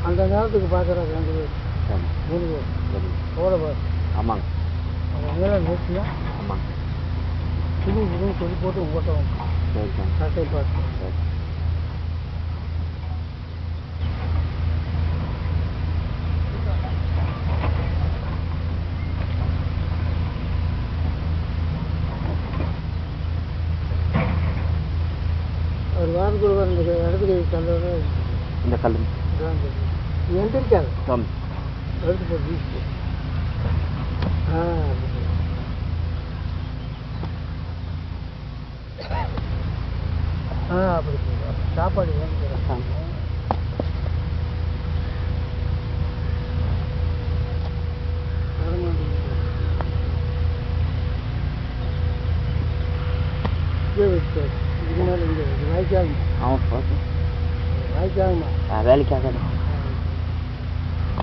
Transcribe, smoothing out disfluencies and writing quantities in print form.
அந்த நேரத்துக்கு பார்க்குறாங்க 2 பேர் சரி 3 பேர் சரி போட பாரு ஆமாங்க அது அங்கெல்லாம் நிறுத்தினா ஆமாங்க புது சொல்லி போட்டு ஓட்டவும் சரி சரி கரெக்டாக பார்த்து சரி ஒரு வாரத்துக்குள்ள வர இந்த இடத்துக்கு தந்தோட இந்த கல் எந்திரிக்காது தம் எடுத்து போட்டு வீசிட்டு அப்படி சாப்பாடு வேணும் இதுக்கு மேலே இங்கே வாய்க்காகுமா ஆமாம் வாய்க்காகுமா வேலைக்காக